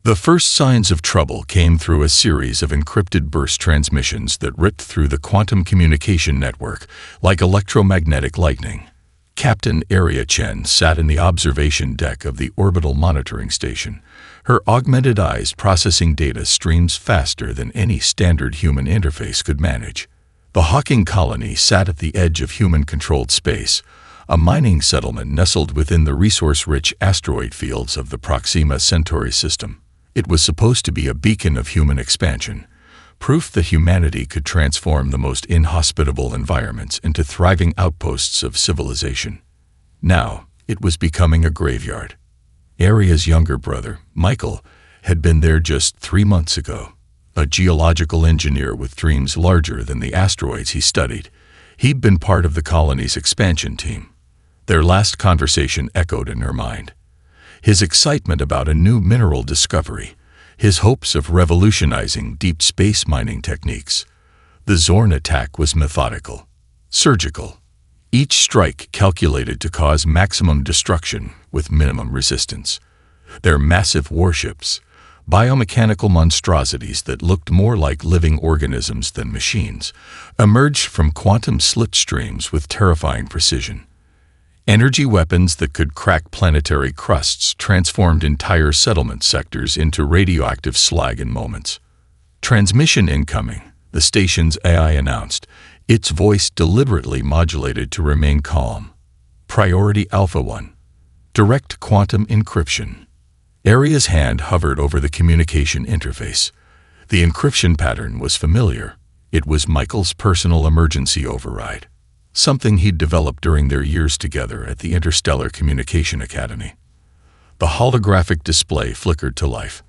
The first signs of trouble came through a series of encrypted burst transmissions that ripped through the quantum communication network like electromagnetic lightning. Captain Area Chen sat in the observation deck of the orbital monitoring station, her augmented eyes processing data streams faster than any standard human interface could manage. The Hawking colony sat at the edge of human-controlled space, a mining settlement nestled within the resource-rich asteroid fields of the Proxima Centauri system. It was supposed to be a beacon of human expansion, proof that humanity could transform the most inhospitable environments into thriving outposts of civilization. Now, it was becoming a graveyard. Area's younger brother, Michael, had been there just 3 months ago. A geological engineer with dreams larger than the asteroids he studied, he'd been part of the colony's expansion team. Their last conversation echoed in her mind. His excitement about a new mineral discovery, his hopes of revolutionizing deep space mining techniques. The Zorn attack was methodical, surgical, each strike calculated to cause maximum destruction with minimum resistance. Their massive warships, biomechanical monstrosities that looked more like living organisms than machines, emerged from quantum slipstreams with terrifying precision. Energy weapons that could crack planetary crusts transformed entire settlement sectors into radioactive slag in moments. Transmission incoming, the station's AI announced, its voice deliberately modulated to remain calm. Priority Alpha 1. Direct quantum encryption. Area's hand hovered over the communication interface. The encryption pattern was familiar. It was Michael's personal emergency override, something he'd developed during their years together at the Interstellar Communication Academy. The holographic display flickered to life.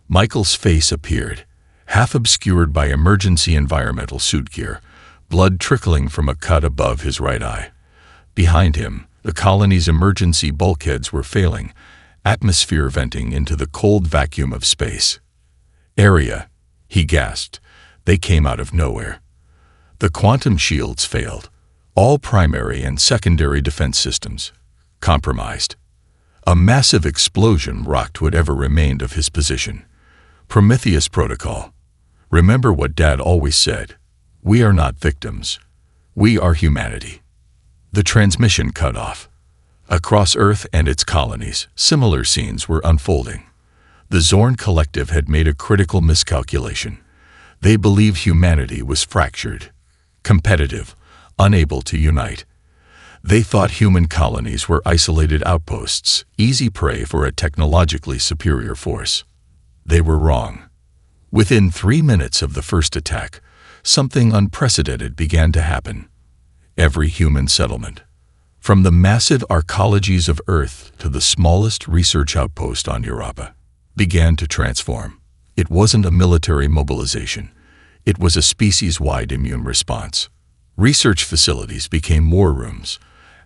Michael's face appeared, half obscured by emergency environmental suit gear, blood trickling from a cut above his right eye. Behind him, the colony's emergency bulkheads were failing, atmosphere venting into the cold vacuum of space. Area, he gasped. They came out of nowhere. The quantum shields failed. All primary and secondary defense systems compromised. A massive explosion rocked whatever remained of his position. Prometheus Protocol. Remember what Dad always said. We are not victims. We are humanity. The transmission cut off. Across Earth and its colonies, similar scenes were unfolding. The Zorn Collective had made a critical miscalculation. They believed humanity was fractured, competitive, unable to unite. They thought human colonies were isolated outposts, easy prey for a technologically superior force. They were wrong. Within 3 minutes of the first attack, something unprecedented began to happen. Every human settlement, from the massive arcologies of Earth to the smallest research outpost on Europa, began to transform. It wasn't a military mobilization. It was a species-wide immune response. Research facilities became war rooms.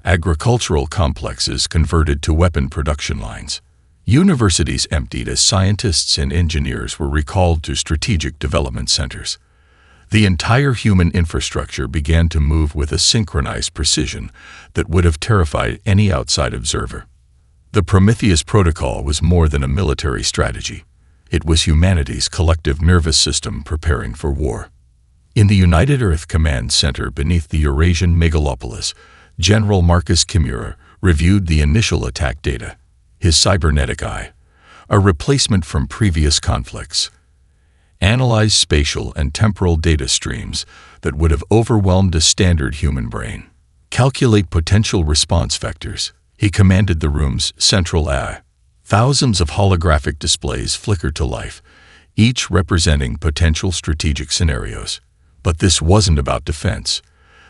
Agricultural complexes converted to weapon production lines. Universities emptied as scientists and engineers were recalled to strategic development centers. The entire human infrastructure began to move with a synchronized precision that would have terrified any outside observer. The Prometheus Protocol was more than a military strategy. It was humanity's collective nervous system preparing for war. In the United Earth Command Center beneath the Eurasian megalopolis, General Marcus Kimura reviewed the initial attack data. His cybernetic eye, a replacement from previous conflicts, analyzed spatial and temporal data streams that would have overwhelmed a standard human brain. Calculate potential response vectors. He commanded the room's central AI. Thousands of holographic displays flickered to life, each representing potential strategic scenarios. But this wasn't about defense.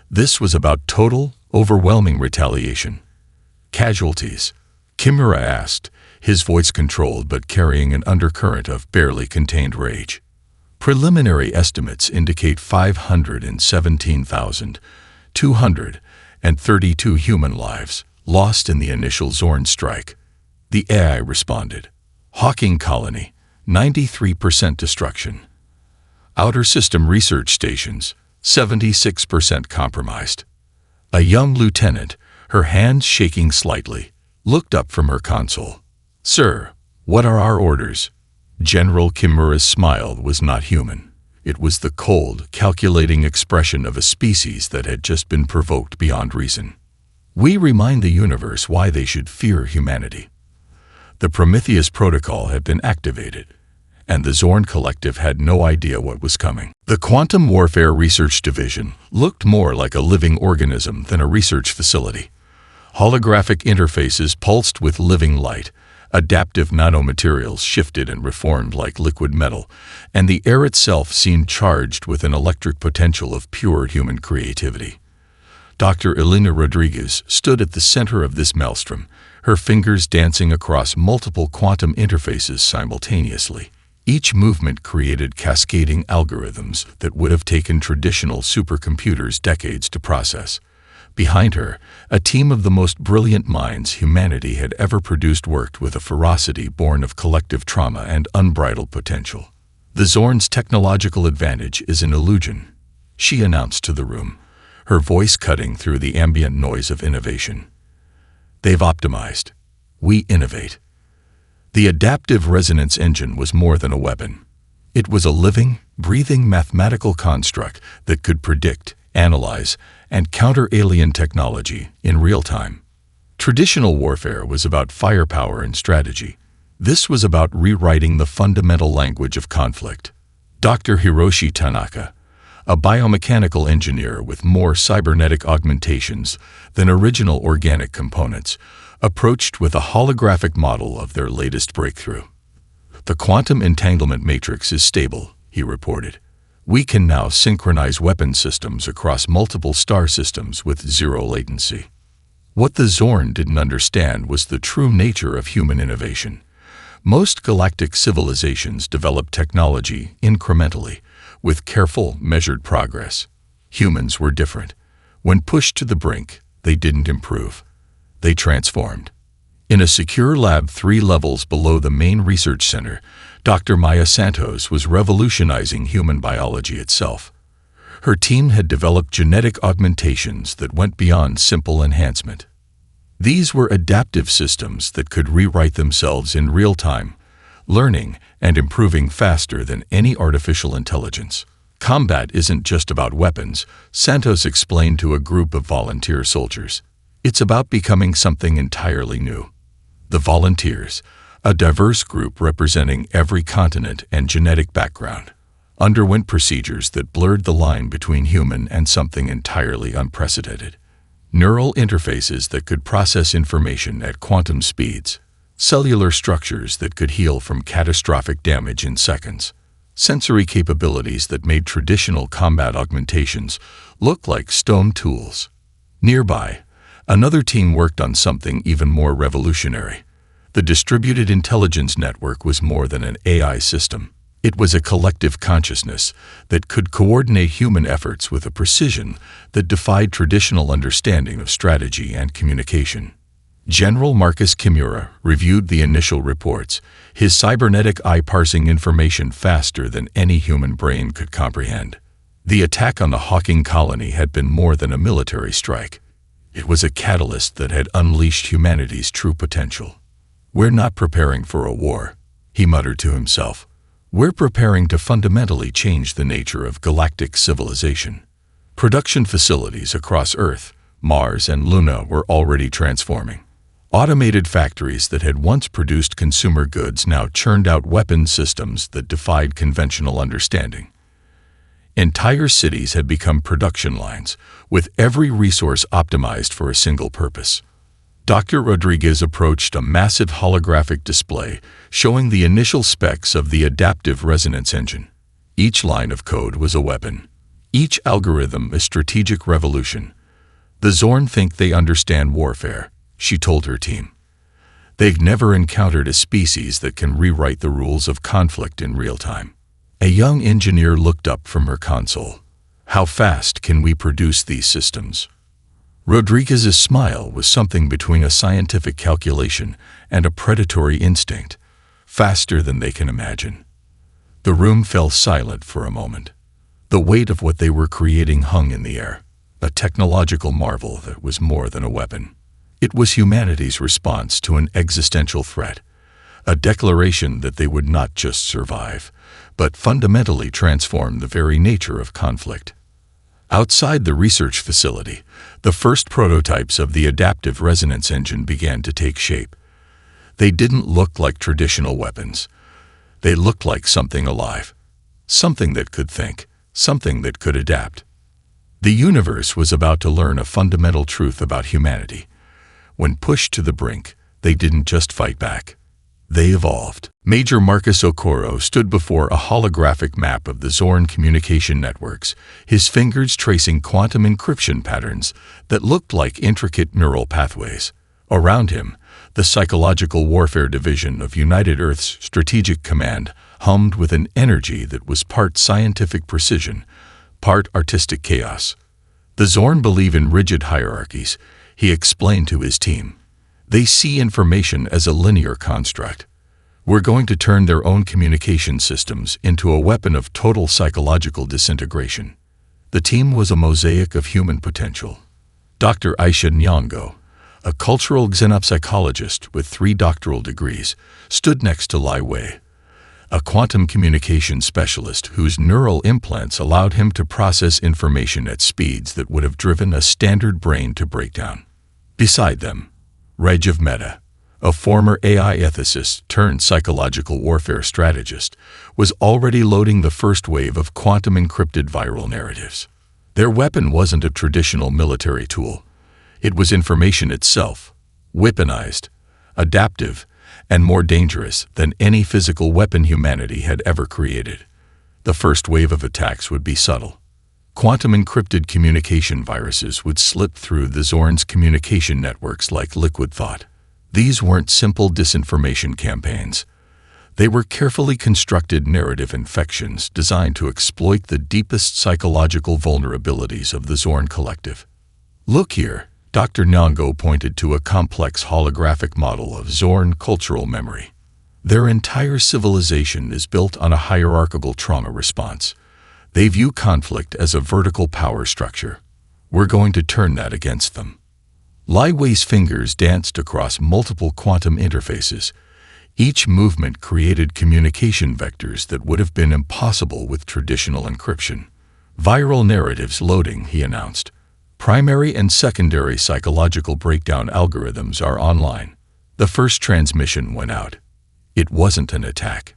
This was about total, overwhelming retaliation. Casualties? Kimura asked, his voice controlled but carrying an undercurrent of barely contained rage. Preliminary estimates indicate 517,232 human lives lost in the initial Zorn strike. The AI responded. Hawking colony, 93% destruction. Outer system research stations, 76% compromised. A young lieutenant, her hands shaking slightly, looked up from her console. Sir, what are our orders? General Kimura's smile was not human. It was the cold, calculating expression of a species that had just been provoked beyond reason. We remind the universe why they should fear humanity. The Prometheus Protocol had been activated, and the Zorn Collective had no idea what was coming. The Quantum Warfare Research Division looked more like a living organism than a research facility. Holographic interfaces pulsed with living light, adaptive nanomaterials shifted and reformed like liquid metal, and the air itself seemed charged with an electric potential of pure human creativity. Dr. Elena Rodriguez stood at the center of this maelstrom, her fingers dancing across multiple quantum interfaces simultaneously. Each movement created cascading algorithms that would have taken traditional supercomputers decades to process. Behind her, a team of the most brilliant minds humanity had ever produced worked with a ferocity born of collective trauma and unbridled potential. "The Zorn's technological advantage is an illusion," she announced to the room, her voice cutting through the ambient noise of innovation. "They've optimized. We innovate." The adaptive resonance engine was more than a weapon. It was a living, breathing mathematical construct that could predict, analyze, and counter alien technology in real time. Traditional warfare was about firepower and strategy. This was about rewriting the fundamental language of conflict. Dr. Hiroshi Tanaka, a biomechanical engineer with more cybernetic augmentations than original organic components, approached with a holographic model of their latest breakthrough. "The quantum entanglement matrix is stable," he reported. "We can now synchronize weapon systems across multiple star systems with zero latency." What the Zorn didn't understand was the true nature of human innovation. Most galactic civilizations developed technology incrementally, with careful, measured progress. Humans were different. When pushed to the brink, they didn't improve. They transformed. In a secure lab 3 levels below the main research center, Dr. Maya Santos was revolutionizing human biology itself. Her team had developed genetic augmentations that went beyond simple enhancement. These were adaptive systems that could rewrite themselves in real time, learning and improving faster than any artificial intelligence. "Combat isn't just about weapons," Santos explained to a group of volunteer soldiers. "It's about becoming something entirely new." The volunteers, a diverse group representing every continent and genetic background, underwent procedures that blurred the line between human and something entirely unprecedented. Neural interfaces that could process information at quantum speeds, cellular structures that could heal from catastrophic damage in seconds, sensory capabilities that made traditional combat augmentations look like stone tools. Nearby, another team worked on something even more revolutionary. The distributed intelligence network was more than an AI system. It was a collective consciousness that could coordinate human efforts with a precision that defied traditional understanding of strategy and communication. General Marcus Kimura reviewed the initial reports, his cybernetic eye parsing information faster than any human brain could comprehend. The attack on the Hawking colony had been more than a military strike. It was a catalyst that had unleashed humanity's true potential. "We're not preparing for a war," he muttered to himself. "We're preparing to fundamentally change the nature of galactic civilization." Production facilities across Earth, Mars, and Luna were already transforming. Automated factories that had once produced consumer goods now churned out weapon systems that defied conventional understanding. Entire cities had become production lines, with every resource optimized for a single purpose. Dr. Rodriguez approached a massive holographic display showing the initial specs of the adaptive resonance engine. Each line of code was a weapon. Each algorithm a strategic revolution. "The Zorn think they understand warfare," she told her team. "They've never encountered a species that can rewrite the rules of conflict in real time." A young engineer looked up from her console. "How fast can we produce these systems?" Rodriguez's smile was something between a scientific calculation and a predatory instinct. "Faster than they can imagine." The room fell silent for a moment. The weight of what they were creating hung in the air, a technological marvel that was more than a weapon. It was humanity's response to an existential threat, a declaration that they would not just survive, but fundamentally transform the very nature of conflict. Outside the research facility, the first prototypes of the adaptive resonance engine began to take shape. They didn't look like traditional weapons. They looked like something alive, something that could think, something that could adapt. The universe was about to learn a fundamental truth about humanity. When pushed to the brink, they didn't just fight back. They evolved. Major Marcus Okoro stood before a holographic map of the Zorn communication networks, his fingers tracing quantum encryption patterns that looked like intricate neural pathways. Around him, the Psychological Warfare Division of United Earth's Strategic Command hummed with an energy that was part scientific precision, part artistic chaos. The Zorn believe in rigid hierarchies, he explained to his team. They see information as a linear construct. We're going to turn their own communication systems into a weapon of total psychological disintegration. The team was a mosaic of human potential. Dr. Aisha Nyong'o, a cultural xenopsychologist with 3 doctoral degrees, stood next to Lai Wei, a quantum communication specialist whose neural implants allowed him to process information at speeds that would have driven a standard brain to breakdown. Beside them, Rajiv Mehta, a former AI ethicist turned psychological warfare strategist, was already loading the first wave of quantum encrypted viral narratives. Their weapon wasn't a traditional military tool. It was information itself, weaponized, adaptive, and more dangerous than any physical weapon humanity had ever created. The first wave of attacks would be subtle. Quantum encrypted communication viruses would slip through the Zorn's communication networks like liquid thought. These weren't simple disinformation campaigns. They were carefully constructed narrative infections designed to exploit the deepest psychological vulnerabilities of the Zorn collective. Look here, Dr. Nyong'o pointed to a complex holographic model of Zorn cultural memory. Their entire civilization is built on a hierarchical trauma response. They view conflict as a vertical power structure. We're going to turn that against them. Lai Wei's fingers danced across multiple quantum interfaces. Each movement created communication vectors that would have been impossible with traditional encryption. Viral narratives loading, he announced. Primary and secondary psychological breakdown algorithms are online. The first transmission went out. It wasn't an attack.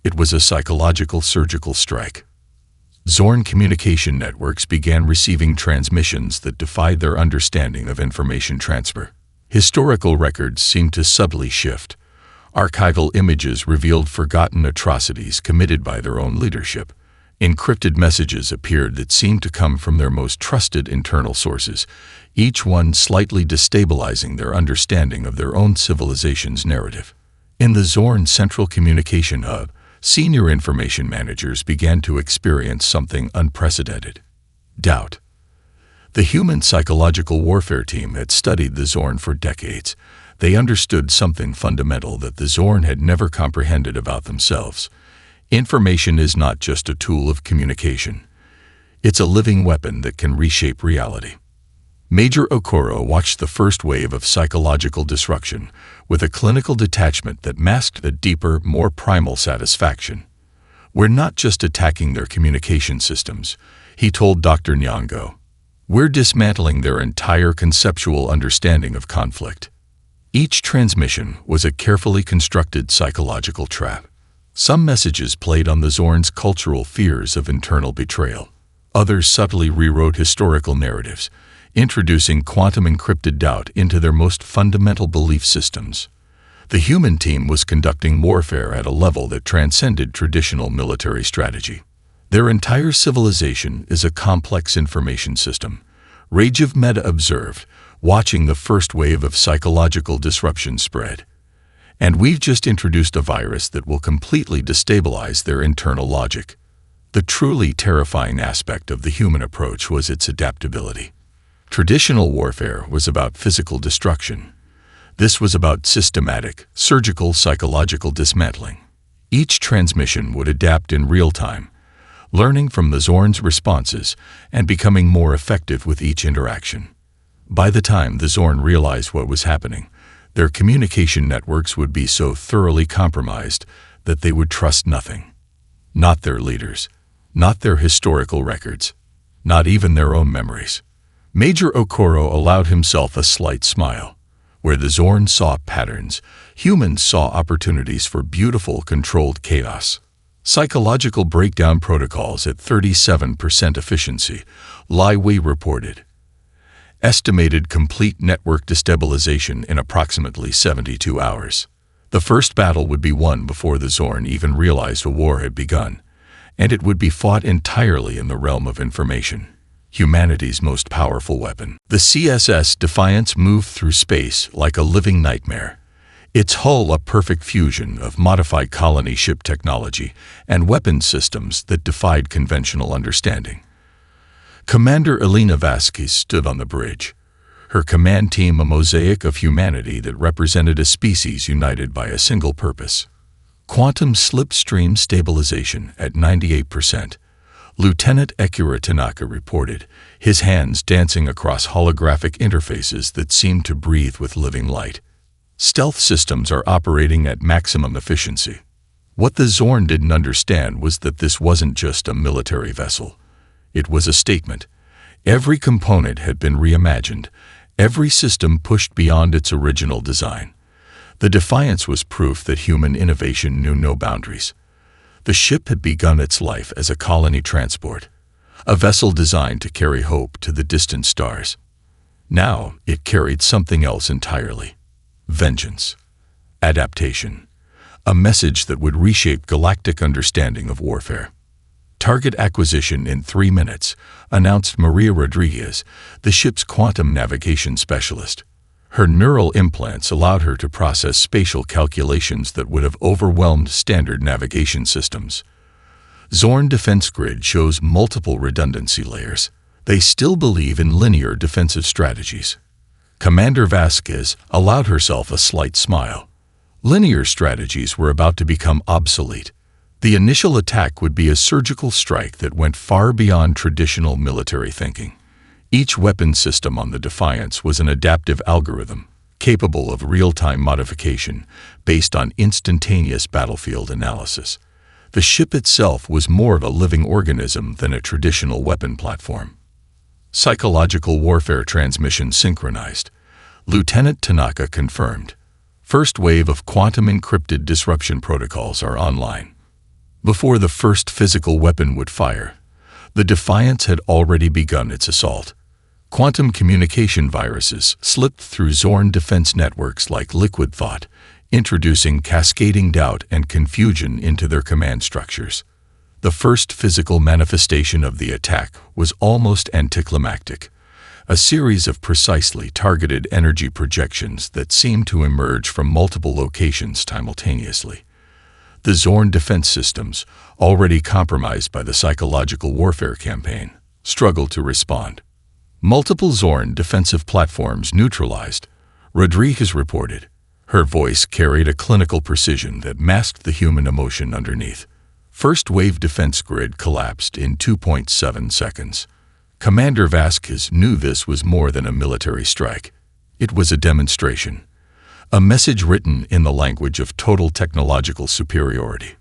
It was a psychological surgical strike. Zorn communication networks began receiving transmissions that defied their understanding of information transfer. Historical records seemed to subtly shift. Archival images revealed forgotten atrocities committed by their own leadership. Encrypted messages appeared that seemed to come from their most trusted internal sources, each one slightly destabilizing their understanding of their own civilization's narrative. In the Zorn Central Communication Hub, senior information managers began to experience something unprecedented: doubt. The human psychological warfare team had studied the Zorn for decades. They understood something fundamental that the Zorn had never comprehended about themselves. Information is not just a tool of communication. It's a living weapon that can reshape reality. Major Okoro watched the first wave of psychological disruption with a clinical detachment that masked a deeper, more primal satisfaction. We're not just attacking their communication systems, he told Dr. Nyong'o. We're dismantling their entire conceptual understanding of conflict. Each transmission was a carefully constructed psychological trap. Some messages played on the Zorn's cultural fears of internal betrayal. Others subtly rewrote historical narratives, introducing quantum encrypted doubt into their most fundamental belief systems. The human team was conducting warfare at a level that transcended traditional military strategy. Their entire civilization is a complex information system, Rajiv Mehta observed, watching the first wave of psychological disruption spread. And we've just introduced a virus that will completely destabilize their internal logic. The truly terrifying aspect of the human approach was its adaptability. Traditional warfare was about physical destruction. This was about systematic, surgical psychological dismantling. Each transmission would adapt in real time, learning from the Zorn's responses and becoming more effective with each interaction. By the time the Zorn realized what was happening, Their communication networks would be so thoroughly compromised that they would trust nothing. Not their leaders, not their historical records, not even their own memories. Major Okoro allowed himself a slight smile. Where the Zorn saw patterns, humans saw opportunities for beautiful, controlled chaos. Psychological breakdown protocols at 37% efficiency, Lai Wei reported. Estimated complete network destabilization in approximately 72 hours. The first battle would be won before the Zorn even realized a war had begun, and it would be fought entirely in the realm of information. Humanity's most powerful weapon. The CSS Defiance moved through space like a living nightmare, its hull a perfect fusion of modified colony ship technology and weapon systems that defied conventional understanding. Commander Elena Vasquez stood on the bridge, her command team a mosaic of humanity that represented a species united by a single purpose. Quantum slipstream stabilization at 98%. Lieutenant Ekura Tanaka reported, his hands dancing across holographic interfaces that seemed to breathe with living light. Stealth systems are operating at maximum efficiency. What the Zorn didn't understand was that this wasn't just a military vessel. It was a statement. Every component had been reimagined, every system pushed beyond its original design. The Defiance was proof that human innovation knew no boundaries. The ship had begun its life as a colony transport, a vessel designed to carry hope to the distant stars. Now it carried something else entirely. Vengeance. Adaptation. A message that would reshape galactic understanding of warfare. Target acquisition in 3 minutes, announced Maria Rodriguez, the ship's quantum navigation specialist. Her neural implants allowed her to process spatial calculations that would have overwhelmed standard navigation systems. Zorn Defense Grid shows multiple redundancy layers. They still believe in linear defensive strategies. Commander Vasquez allowed herself a slight smile. Linear strategies were about to become obsolete. The initial attack would be a surgical strike that went far beyond traditional military thinking. Each weapon system on the Defiance was an adaptive algorithm, capable of real-time modification based on instantaneous battlefield analysis. The ship itself was more of a living organism than a traditional weapon platform. Psychological warfare transmission synchronized. Lieutenant Tanaka confirmed. First wave of quantum encrypted disruption protocols are online. Before the first physical weapon would fire, the Defiance had already begun its assault. Quantum communication viruses slipped through Zorn defense networks like liquid thought, introducing cascading doubt and confusion into their command structures. The first physical manifestation of the attack was almost anticlimactic, a series of precisely targeted energy projections that seemed to emerge from multiple locations simultaneously. The Zorn defense systems, already compromised by the psychological warfare campaign, struggled to respond. Multiple Zorn defensive platforms neutralized, Rodriguez reported. Her voice carried a clinical precision that masked the human emotion underneath. First wave defense grid collapsed in 2.7 seconds. Commander Vasquez knew this was more than a military strike. It was a demonstration. A message written in the language of total technological superiority.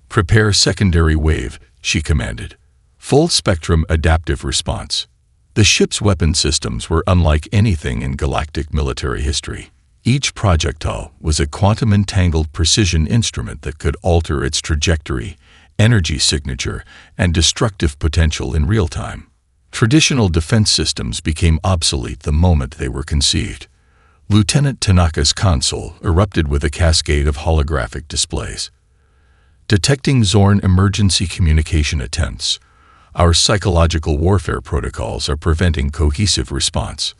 Prepare secondary wave, she commanded. Full spectrum adaptive response. The ship's weapon systems were unlike anything in galactic military history. Each projectile was a quantum-entangled precision instrument that could alter its trajectory, energy signature, and destructive potential in real time. Traditional defense systems became obsolete the moment they were conceived. Lieutenant Tanaka's console erupted with a cascade of holographic displays. Detecting Zorn emergency communication attempts, our psychological warfare protocols are preventing cohesive response.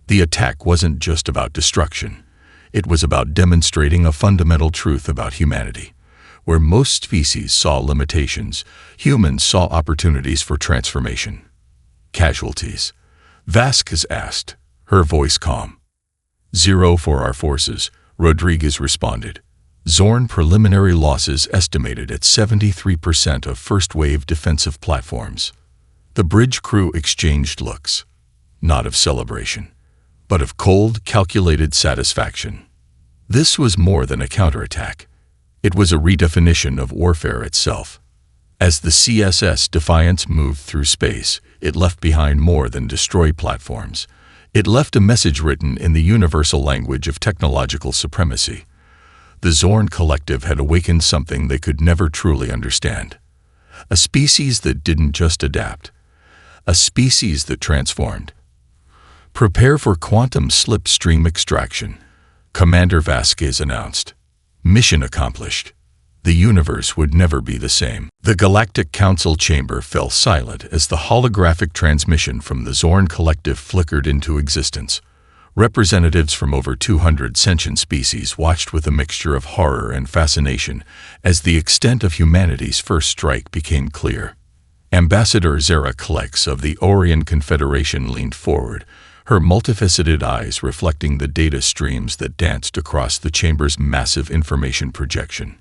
The attack wasn't just about destruction. It was about demonstrating a fundamental truth about humanity. Where most species saw limitations, humans saw opportunities for transformation. Casualties? Vasquez asked, her voice calm. 0 for our forces, Rodriguez responded. Zorn preliminary losses estimated at 73% of first-wave defensive platforms. The bridge crew exchanged looks, not of celebration, but of cold, calculated satisfaction. This was more than a counterattack. It was a redefinition of warfare itself. As the CSS Defiance moved through space, it left behind more than destroy platforms. It left a message written in the universal language of technological supremacy. The Zorn Collective had awakened something they could never truly understand. A species that didn't just adapt. A species that transformed. "Prepare for quantum slipstream extraction," Commander Vasquez announced. Mission accomplished. The universe would never be the same. The Galactic Council chamber fell silent as the holographic transmission from the Zorn Collective flickered into existence. Representatives from over 200 sentient species watched with a mixture of horror and fascination as the extent of humanity's first strike became clear. Ambassador Zara Klex of the Orion Confederation leaned forward, her multifaceted eyes reflecting the data streams that danced across the chamber's massive information projection.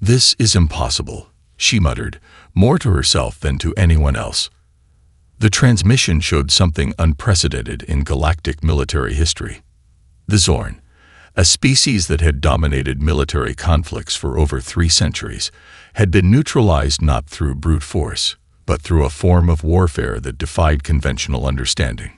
"This is impossible," she muttered, more to herself than to anyone else. The transmission showed something unprecedented in galactic military history. The Zorn, a species that had dominated military conflicts for over 3 centuries, had been neutralized not through brute force, but through a form of warfare that defied conventional understanding.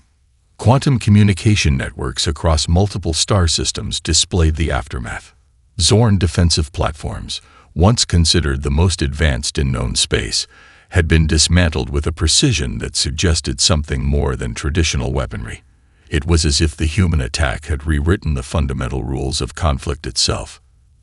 Quantum communication networks across multiple star systems displayed the aftermath. Zorn defensive platforms, once considered the most advanced in known space, had been dismantled with a precision that suggested something more than traditional weaponry. It was as if the human attack had rewritten the fundamental rules of conflict itself.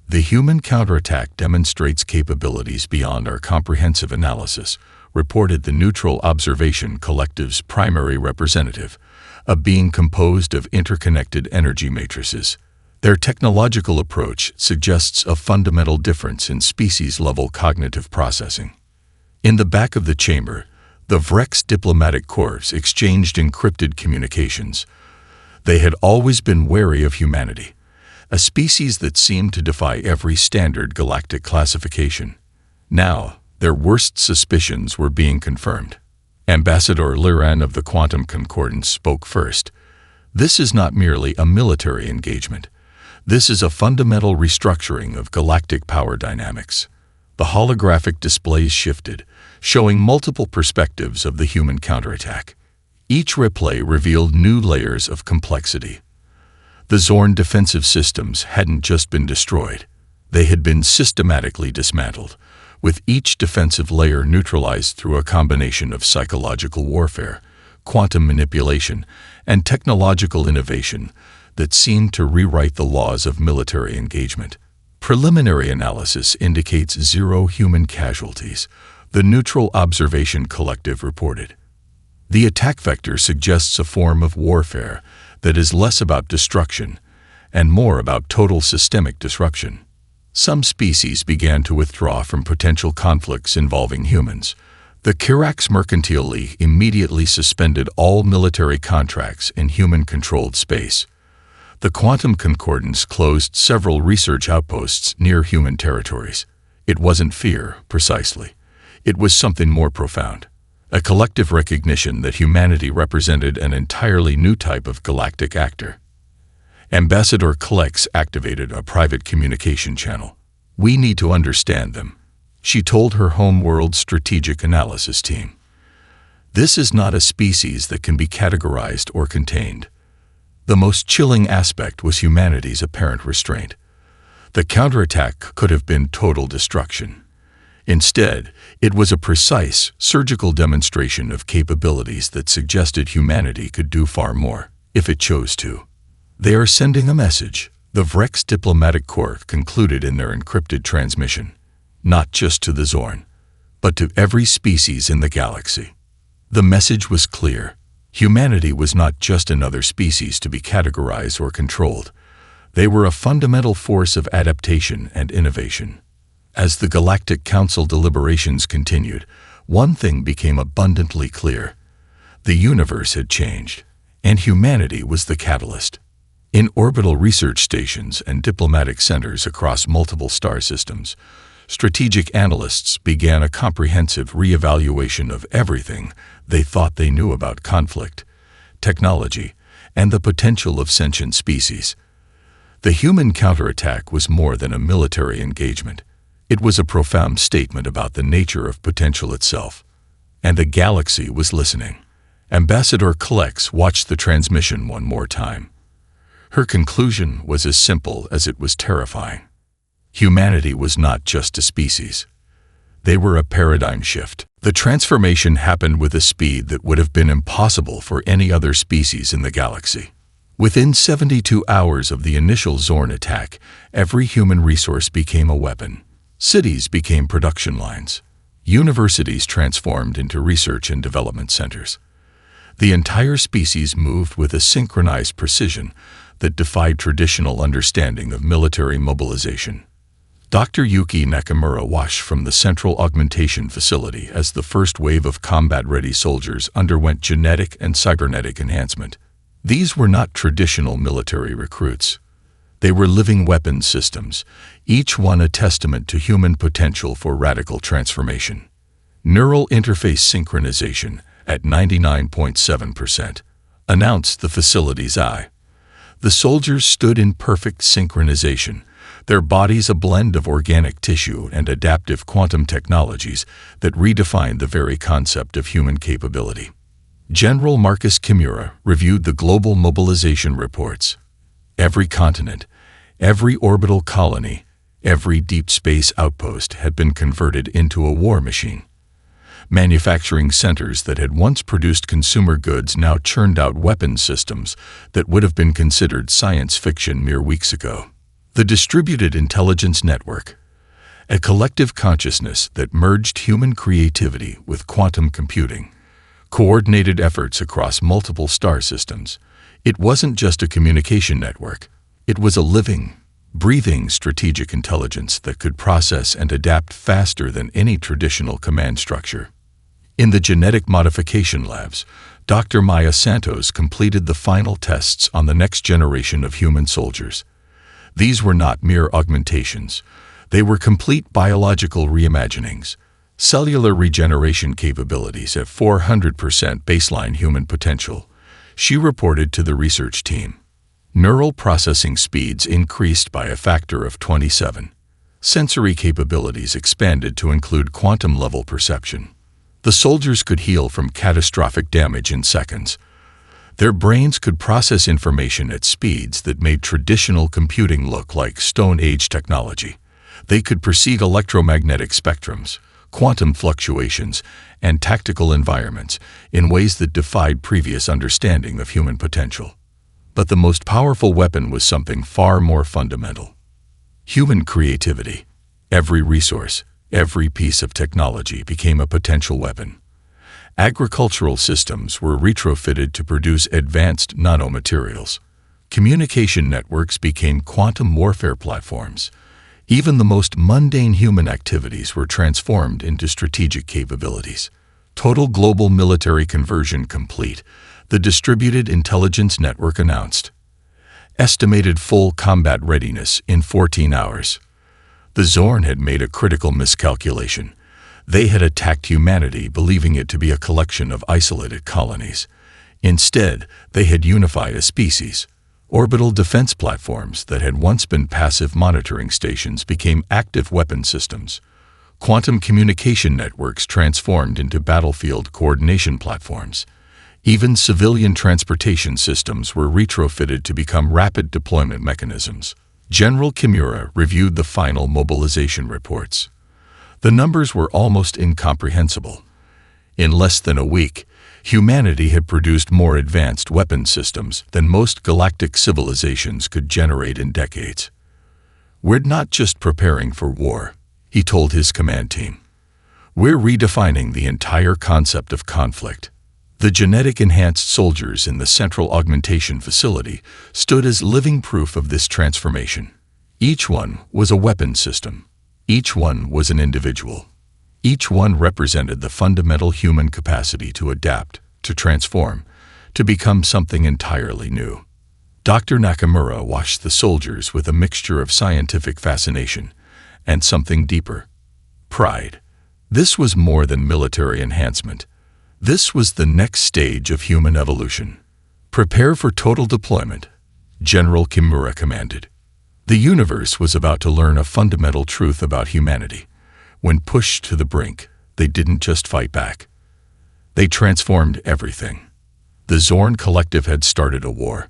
"The human counterattack demonstrates capabilities beyond our comprehensive analysis," reported the Neutral Observation Collective's primary representative, a being composed of interconnected energy matrices. Their technological approach suggests a fundamental difference in species-level cognitive processing. In the back of the chamber, the Vrex diplomatic corps exchanged encrypted communications. They had always been wary of humanity, a species that seemed to defy every standard galactic classification. Now, their worst suspicions were being confirmed. Ambassador Liran of the Quantum Concordance spoke first. "This is not merely a military engagement. This is a fundamental restructuring of galactic power dynamics." The holographic displays shifted, showing multiple perspectives of the human counterattack. Each replay revealed new layers of complexity. The Zorn defensive systems hadn't just been destroyed. They had been systematically dismantled, with each defensive layer neutralized through a combination of psychological warfare, quantum manipulation, and technological innovation that seemed to rewrite the laws of military engagement. Preliminary analysis indicates 0 human casualties, the Neutral Observation Collective reported. The attack vector suggests a form of warfare that is less about destruction and more about total systemic disruption. Some species began to withdraw from potential conflicts involving humans. The Kirax Mercantile League immediately suspended all military contracts in human-controlled space. The Quantum Concordance closed several research outposts near human territories. It wasn't fear, precisely. It was something more profound. A collective recognition that humanity represented an entirely new type of galactic actor. Ambassador Klex activated a private communication channel. "We need to understand them," she told her homeworld strategic analysis team. "This is not a species that can be categorized or contained." The most chilling aspect was humanity's apparent restraint. The counterattack could have been total destruction. Instead, it was a precise, surgical demonstration of capabilities that suggested humanity could do far more, if it chose to. "They are sending a message," the Vrex diplomatic corps concluded in their encrypted transmission. "Not just to the Zorn, but to every species in the galaxy." The message was clear. Humanity was not just another species to be categorized or controlled. They were a fundamental force of adaptation and innovation. As the Galactic Council deliberations continued, one thing became abundantly clear. The universe had changed, and humanity was the catalyst. In orbital research stations and diplomatic centers across multiple star systems, strategic analysts began a comprehensive reevaluation of everything they thought they knew about conflict, technology, and the potential of sentient species. The human counterattack was more than a military engagement. It was a profound statement about the nature of potential itself. And the galaxy was listening. Ambassador Klex watched the transmission one more time. Her conclusion was as simple as it was terrifying. Humanity was not just a species. They were a paradigm shift. The transformation happened with a speed that would have been impossible for any other species in the galaxy. Within 72 hours of the initial Zorn attack, every human resource became a weapon. Cities became production lines. Universities transformed into research and development centers. The entire species moved with a synchronized precision that defied traditional understanding of military mobilization. Dr. Yuki Nakamura watched from the Central Augmentation Facility as the first wave of combat-ready soldiers underwent genetic and cybernetic enhancement. These were not traditional military recruits. They were living weapons systems, each one a testament to human potential for radical transformation. Neural interface synchronization at 99.7% announced the facility's eye. The soldiers stood in perfect synchronization, their bodies a blend of organic tissue and adaptive quantum technologies that redefined the very concept of human capability. General Marcus Kimura reviewed the global mobilization reports. Every continent, every orbital colony, every deep space outpost had been converted into a war machine. Manufacturing centers that had once produced consumer goods now churned out weapons systems that would have been considered science fiction mere weeks ago. The Distributed Intelligence Network, a collective consciousness that merged human creativity with quantum computing, coordinated efforts across multiple star systems. It wasn't just a communication network. It was a living, breathing strategic intelligence that could process and adapt faster than any traditional command structure. In the genetic modification labs, Dr. Maya Santos completed the final tests on the next generation of human soldiers. These were not mere augmentations. They were complete biological reimaginings, cellular regeneration capabilities at 400% baseline human potential. She reported to the research team. Neural processing speeds increased by a factor of 27. Sensory capabilities expanded to include quantum-level perception. The soldiers could heal from catastrophic damage in seconds. Their brains could process information at speeds that made traditional computing look like Stone Age technology. They could perceive electromagnetic spectrums, quantum fluctuations, and tactical environments in ways that defied previous understanding of human potential. But the most powerful weapon was something far more fundamental. Human creativity. Every resource, every piece of technology became a potential weapon. Agricultural systems were retrofitted to produce advanced nanomaterials. Communication networks became quantum warfare platforms. Even the most mundane human activities were transformed into strategic capabilities. Total global military conversion complete, the Distributed Intelligence Network announced. Estimated full combat readiness in 14 hours. The Zorn had made a critical miscalculation. They had attacked humanity believing it to be a collection of isolated colonies. Instead, they had unified a species. Orbital defense platforms that had once been passive monitoring stations became active weapon systems. Quantum communication networks transformed into battlefield coordination platforms. Even civilian transportation systems were retrofitted to become rapid deployment mechanisms. General Kimura reviewed the final mobilization reports. The numbers were almost incomprehensible. In less than a week, humanity had produced more advanced weapon systems than most galactic civilizations could generate in decades. "We're not just preparing for war," he told his command team. "We're redefining the entire concept of conflict." The genetic-enhanced soldiers in the Central Augmentation Facility stood as living proof of this transformation. Each one was a weapon system. Each one was an individual. Each one represented the fundamental human capacity to adapt, to transform, to become something entirely new. Dr. Nakamura watched the soldiers with a mixture of scientific fascination and something deeper: pride. This was more than military enhancement. This was the next stage of human evolution. "Prepare for total deployment," General Kimura commanded. The universe was about to learn a fundamental truth about humanity. When pushed to the brink, they didn't just fight back. They transformed everything. The Zorn Collective had started a war.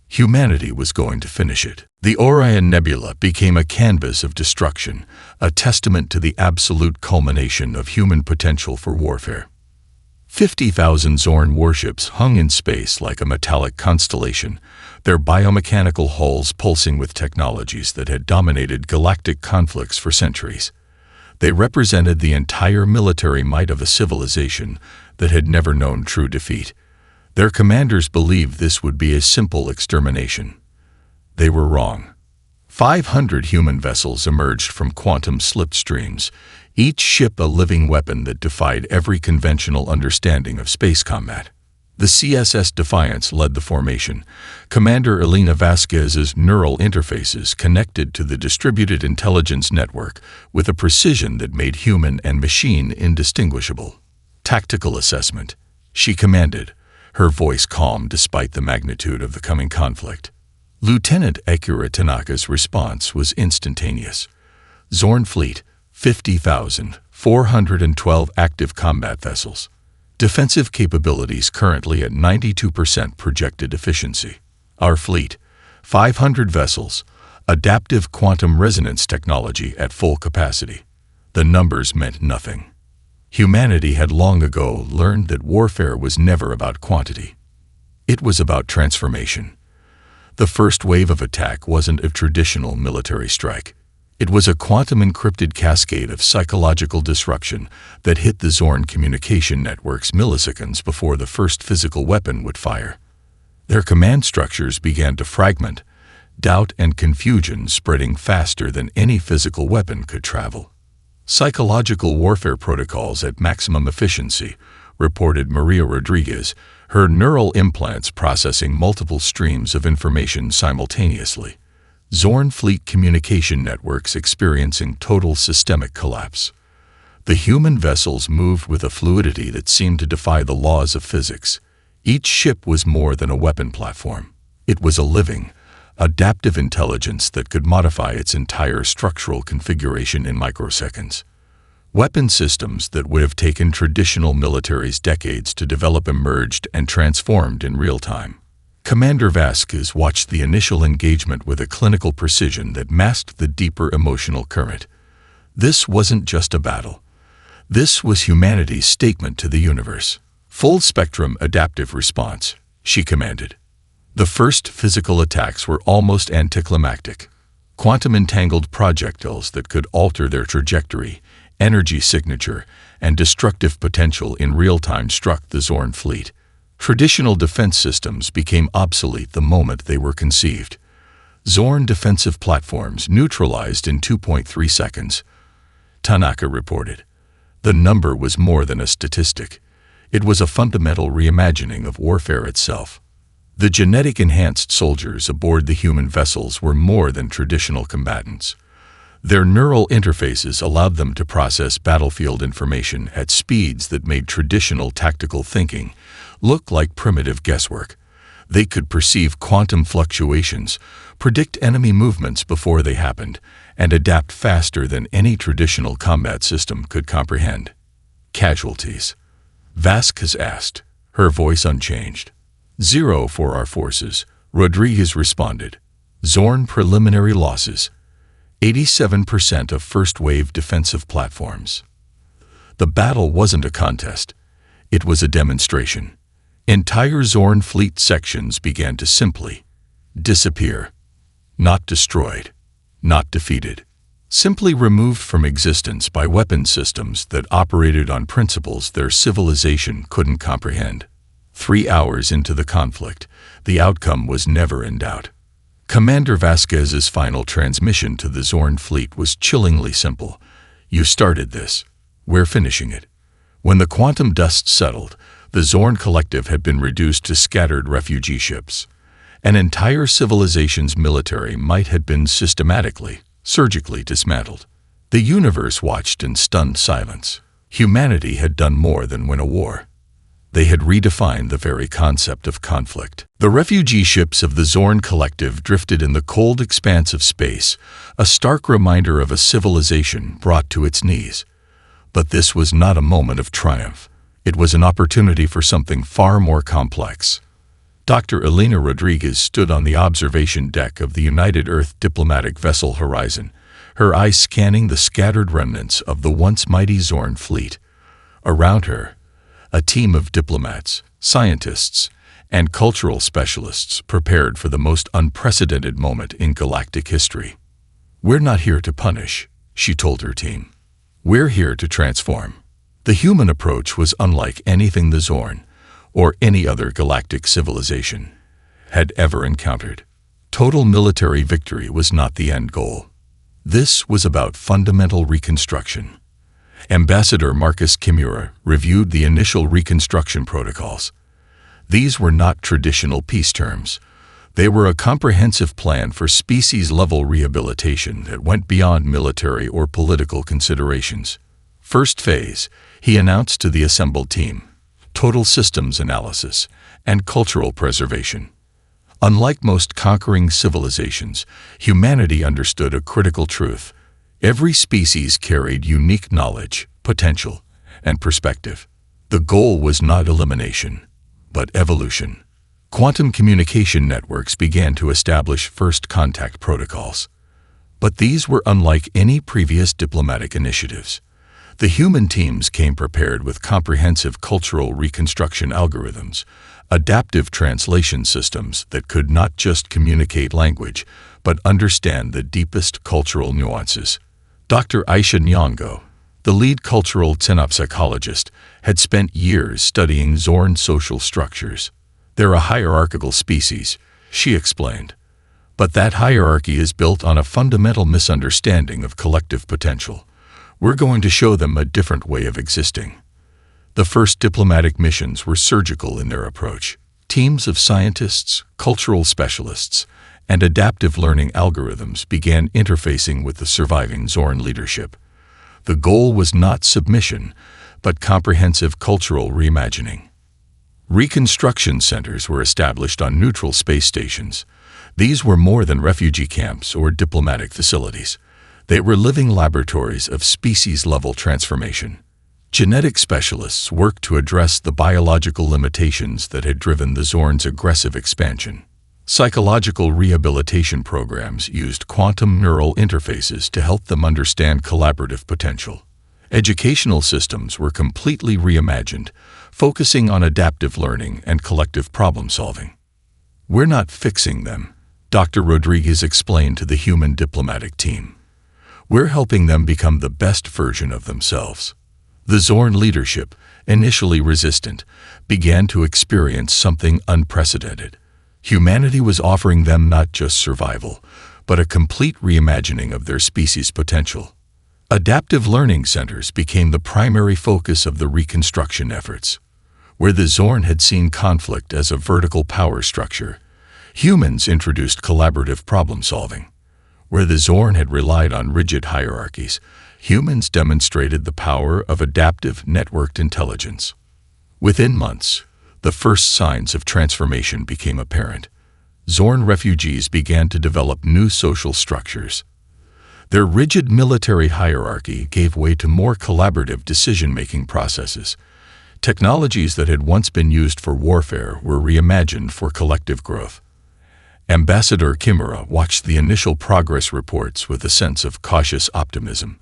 Humanity was going to finish it. The Orion Nebula became a canvas of destruction, a testament to the absolute culmination of human potential for warfare. 50,000 Zorn warships hung in space like a metallic constellation, their biomechanical hulls pulsing with technologies that had dominated galactic conflicts for centuries. They represented the entire military might of a civilization that had never known true defeat. Their commanders believed this would be a simple extermination. They were wrong. 500 human vessels emerged from quantum slipstreams, each ship a living weapon that defied every conventional understanding of space combat. The CSS Defiance led the formation. Commander Elena Vasquez's neural interfaces connected to the distributed intelligence network with a precision that made human and machine indistinguishable. "Tactical assessment," she commanded, her voice calm despite the magnitude of the coming conflict. Lieutenant Akira Tanaka's response was instantaneous. Zorn Fleet, 50,412 active combat vessels. Defensive capabilities currently at 92% projected efficiency. Our fleet, 500 vessels, adaptive quantum resonance technology at full capacity. The numbers meant nothing. Humanity had long ago learned that warfare was never about quantity. It was about transformation. The first wave of attack wasn't a traditional military strike. It was a quantum-encrypted cascade of psychological disruption that hit the Zorn communication networks milliseconds before the first physical weapon would fire. Their command structures began to fragment, doubt and confusion spreading faster than any physical weapon could travel. "Psychological warfare protocols at maximum efficiency," reported Maria Rodriguez, her neural implants processing multiple streams of information simultaneously. Zorn Fleet communication networks experiencing total systemic collapse. The human vessels moved with a fluidity that seemed to defy the laws of physics. Each ship was more than a weapon platform. It was a living, adaptive intelligence that could modify its entire structural configuration in microseconds. Weapon systems that would have taken traditional militaries decades to develop emerged and transformed in real time. Commander Vasquez watched the initial engagement with a clinical precision that masked the deeper emotional current. This wasn't just a battle. This was humanity's statement to the universe. "Full-spectrum adaptive response," she commanded. The first physical attacks were almost anticlimactic. Quantum-entangled projectiles that could alter their trajectory, energy signature, and destructive potential in real time struck the Zorn fleet. Traditional defense systems became obsolete the moment they were conceived. Zorn defensive platforms neutralized in 2.3 seconds. Tanaka reported. The number was more than a statistic. It was a fundamental reimagining of warfare itself. The genetic-enhanced soldiers aboard the human vessels were more than traditional combatants. Their neural interfaces allowed them to process battlefield information at speeds that made traditional tactical thinking look like primitive guesswork. They could perceive quantum fluctuations, predict enemy movements before they happened, and adapt faster than any traditional combat system could comprehend. "Casualties?" Vasquez asked, her voice unchanged. "0 for our forces," Rodriguez responded. "Zorn preliminary losses. 87% of first-wave defensive platforms." The battle wasn't a contest. It was a demonstration. Entire Zorn fleet sections began to simply disappear. Not destroyed, not defeated. Simply removed from existence by weapon systems that operated on principles their civilization couldn't comprehend. 3 hours into the conflict, the outcome was never in doubt. Commander Vasquez's final transmission to the Zorn fleet was chillingly simple. "You started this. We're finishing it." When the quantum dust settled, the Zorn collective had been reduced to scattered refugee ships. An entire civilization's military might have been systematically, surgically dismantled. The universe watched in stunned silence. Humanity had done more than win a war. They had redefined the very concept of conflict. The refugee ships of the Zorn Collective drifted in the cold expanse of space, a stark reminder of a civilization brought to its knees. But this was not a moment of triumph. It was an opportunity for something far more complex. Dr. Elena Rodriguez stood on the observation deck of the United Earth diplomatic vessel Horizon, her eyes scanning the scattered remnants of the once mighty Zorn fleet. Around her, a team of diplomats, scientists, and cultural specialists prepared for the most unprecedented moment in galactic history. "We're not here to punish," she told her team. "We're here to transform." The human approach was unlike anything the Zorn, or any other galactic civilization, had ever encountered. Total military victory was not the end goal. This was about fundamental reconstruction. Ambassador Marcus Kimura reviewed the initial reconstruction protocols. These were not traditional peace terms. They were a comprehensive plan for species-level rehabilitation that went beyond military or political considerations. First phase, he announced to the assembled team: total systems analysis and cultural preservation. Unlike most conquering civilizations, humanity understood a critical truth. Every species carried unique knowledge, potential, and perspective. The goal was not elimination, but evolution. Quantum communication networks began to establish first contact protocols. But these were unlike any previous diplomatic initiatives. The human teams came prepared with comprehensive cultural reconstruction algorithms, adaptive translation systems that could not just communicate language, but understand the deepest cultural nuances. Dr. Aisha Nyong'o, the lead cultural xenopsychologist, had spent years studying Zorn social structures. "They're a hierarchical species," she explained. "But that hierarchy is built on a fundamental misunderstanding of collective potential. We're going to show them a different way of existing." The first diplomatic missions were surgical in their approach. Teams of scientists, cultural specialists, and adaptive learning algorithms began interfacing with the surviving Zorn leadership. The goal was not submission, but comprehensive cultural reimagining. Reconstruction centers were established on neutral space stations. These were more than refugee camps or diplomatic facilities. They were living laboratories of species-level transformation. Genetic specialists worked to address the biological limitations that had driven the Zorn's aggressive expansion. Psychological rehabilitation programs used quantum neural interfaces to help them understand collaborative potential. Educational systems were completely reimagined, focusing on adaptive learning and collective problem-solving. "We're not fixing them," Dr. Rodriguez explained to the human diplomatic team. "We're helping them become the best version of themselves." The Zorn leadership, initially resistant, began to experience something unprecedented. Humanity was offering them not just survival, but a complete reimagining of their species' potential. Adaptive learning centers became the primary focus of the reconstruction efforts. Where the Zorn had seen conflict as a vertical power structure, humans introduced collaborative problem-solving. Where the Zorn had relied on rigid hierarchies, humans demonstrated the power of adaptive, networked intelligence. Within months, the first signs of transformation became apparent. Zorn refugees began to develop new social structures. Their rigid military hierarchy gave way to more collaborative decision-making processes. Technologies that had once been used for warfare were reimagined for collective growth. Ambassador Kimura watched the initial progress reports with a sense of cautious optimism.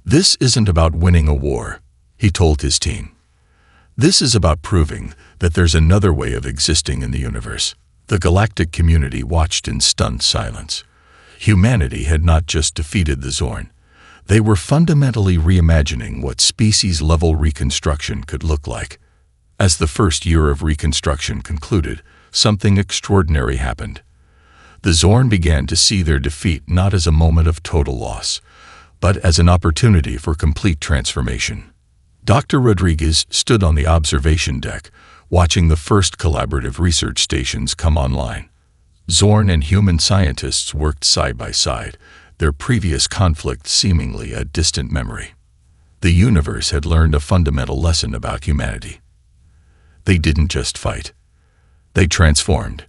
"This isn't about winning a war," he told his team. "This is about proving that there's another way of existing in the universe." The galactic community watched in stunned silence. Humanity had not just defeated the Zorn. They were fundamentally reimagining what species-level reconstruction could look like. As the first year of reconstruction concluded, something extraordinary happened. The Zorn began to see their defeat not as a moment of total loss, but as an opportunity for complete transformation. Dr. Rodriguez stood on the observation deck, watching the first collaborative research stations come online. Zorn and human scientists worked side by side, their previous conflict seemingly a distant memory. The universe had learned a fundamental lesson about humanity. They didn't just fight. They transformed.